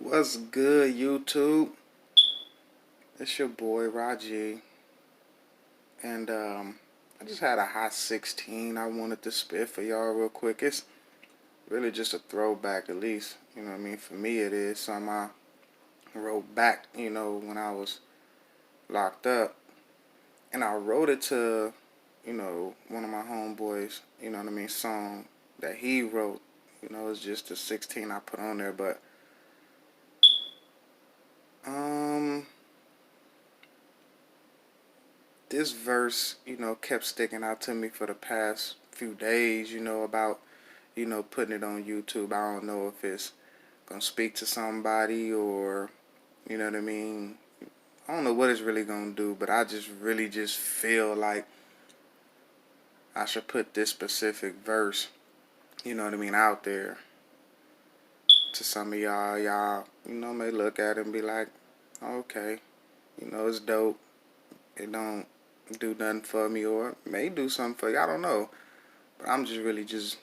What's good, YouTube? It's your boy Raji, and I just had a hot 16 I wanted to spit for y'all real quick. It's really just a throwback, at least. You know what I mean? For me, it is something I wrote back, when I was locked up. And I wrote it to, one of my homeboys, song that he wrote. It's just a 16 I put on there, but um this verse, kept sticking out to me for the past few days, about, putting it on YouTube. I don't know if it's gonna speak to somebody or, you know what I mean? I don't know what it's really gonna do, but I just really just feel like I should put this specific verse, out there to some of y'all. Y'all, may look at it and be like, okay, it's dope. It don't do nothing for me or it may do something for you. I don't know. But I'm just really just,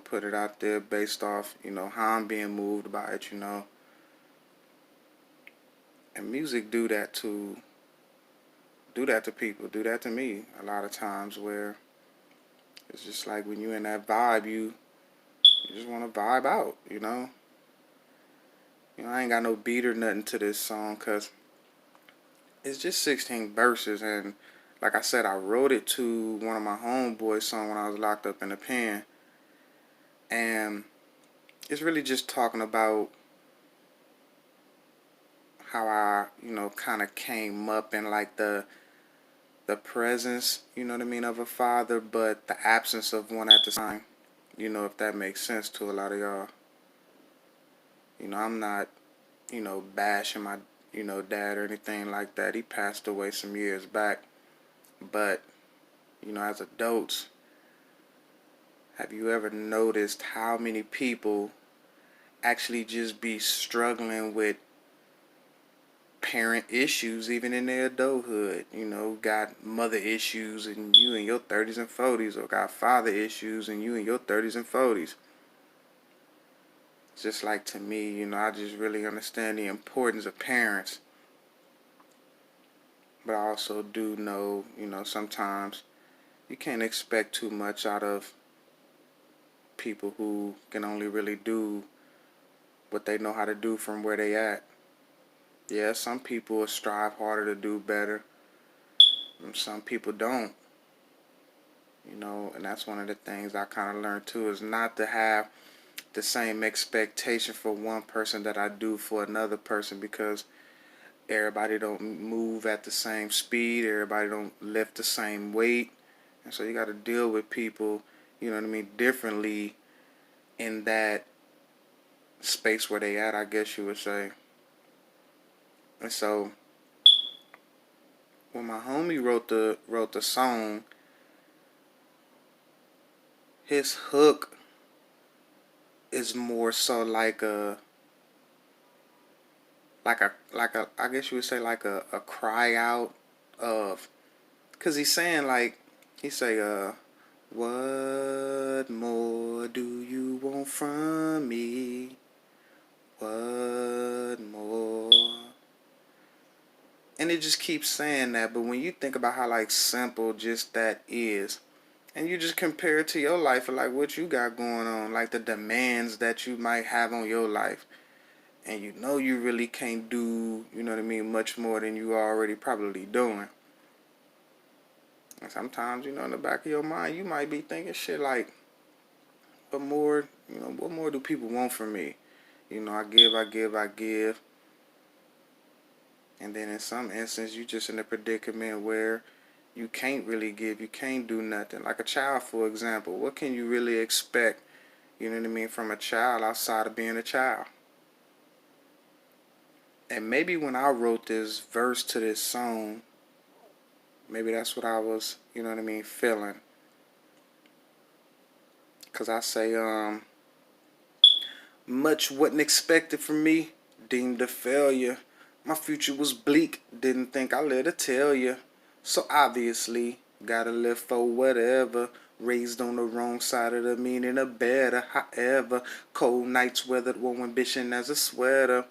put it out there based off, how I'm being moved by it. And music do that to people, do that to me a lot of times where it's just like when you in that vibe, you just want to vibe out. I ain't got no beat or nothing to this song because it's just 16 verses. And like I said, I wrote it to one of my homeboys' song when I was locked up in the pen. And it's really just talking about how I, kind of came up in like the presence, of a father, but the absence of one at the time. If that makes sense to a lot of y'all. I'm not, bashing my, dad or anything like that. He passed away some years back. But, as adults, have you ever noticed how many people actually just be struggling with parent issues even in their adulthood? Got mother issues and you in your 30s and 40s, or got father issues and you in your 30s and 40s. It's just like, to me, I just really understand the importance of parents. But I also do know, sometimes you can't expect too much out of people who can only really do what they know how to do from where they at. Yeah, some people will strive harder to do better, and some people don't. And that's one of the things I kind of learned too, is not to have the same expectation for one person that I do for another person, because everybody don't move at the same speed, everybody don't lift the same weight, and so you got to deal with people, differently in that space where they at, I guess you would say. And so when my homie wrote the song, his hook is more so like a I guess you would say like a cry out of, cause he's saying like, he say what more do you want from me? What more? And it just keeps saying that, but when you think about how like simple just that is, and you just compare it to your life and like what you got going on, like the demands that you might have on your life, and you really can't do, much more than you already probably doing. And sometimes, in the back of your mind, you might be thinking shit like, what more do people want from me? I give, I give, I give. And then in some instances, you just in a predicament where you can't really give, you can't do nothing. Like a child, for example, what can you really expect, from a child outside of being a child? And maybe when I wrote this verse to this song, maybe that's what I was, feeling. Because I say, much wasn't expected from me, deemed a failure. My future was bleak, didn't think I let it tell you. So obviously, gotta live for whatever. Raised on the wrong side of the meaning of better. However, cold nights weathered, warm ambition as a sweater.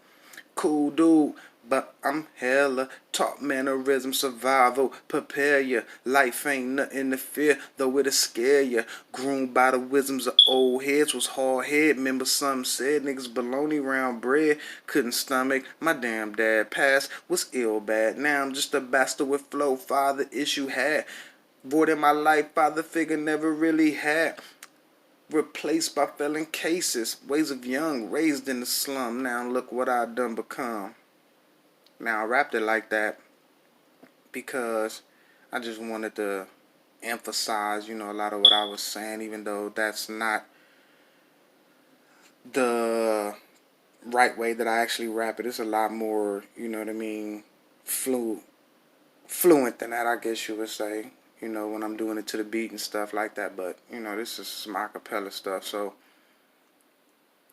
cool dude, but I'm hella taught mannerism, survival, prepare ya. Life ain't nothing to fear, though it'll scare ya. Groomed by the wisdoms of old heads, was hard head. Remember some said niggas baloney round bread, couldn't stomach. My damn dad passed, was ill bad. Now I'm just a bastard with flow, father issue had. Void in my life, father figure never really had. Replaced by felon cases, ways of young, raised in the slum. Now look what I done become. Now I rapped it like that because I just wanted to emphasize, a lot of what I was saying, even though that's not the right way that I actually rap it. It's a lot more, you know what I mean, fluent than that, I guess you would say. When I'm doing it to the beat and stuff like that. But this is some acapella stuff. So,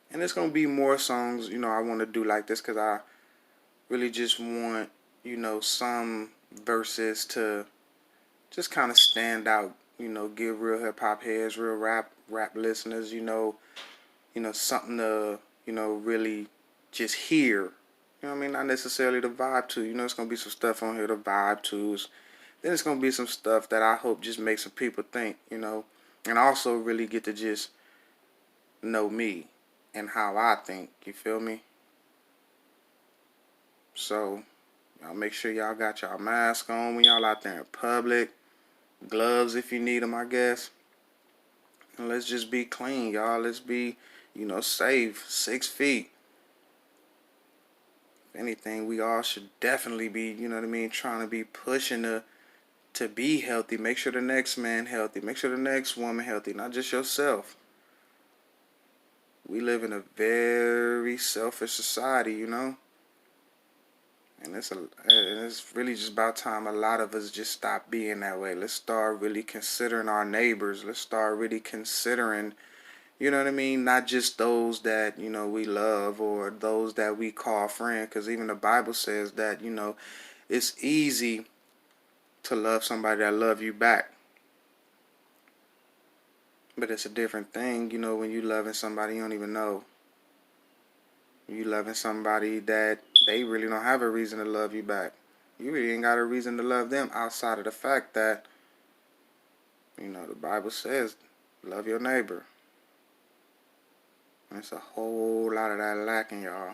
and it's gonna be more songs. I want to do like this because I really just want, some verses to just kind of stand out. Give real hip hop heads, real rap listeners, something to, really just hear. What I mean? Not necessarily the vibe to. It's gonna be some stuff on here to vibe to. Then it's gonna be some stuff that I hope just makes some people think. And also really get to just know me and how I think. You feel me? So y'all make sure y'all got y'all mask on when y'all out there in public. Gloves if you need them, I guess. And let's just be clean, y'all. Let's be, safe. 6 feet. If anything, we all should definitely be, trying to be pushing to be healthy. Make sure the next man healthy. Make sure the next woman healthy, not just yourself. We live in a very selfish society, And it's really just about time a lot of us just stop being that way. Let's start really considering our neighbors. Let's start really considering, not just those that, we love or those that we call friends. Because even the Bible says that, it's easy to love somebody that love you back. But it's a different thing, when you loving somebody you don't even know. You loving somebody that they really don't have a reason to love you back. You really ain't got a reason to love them outside of the fact that, the Bible says, love your neighbor. And it's a whole lot of that lacking, y'all.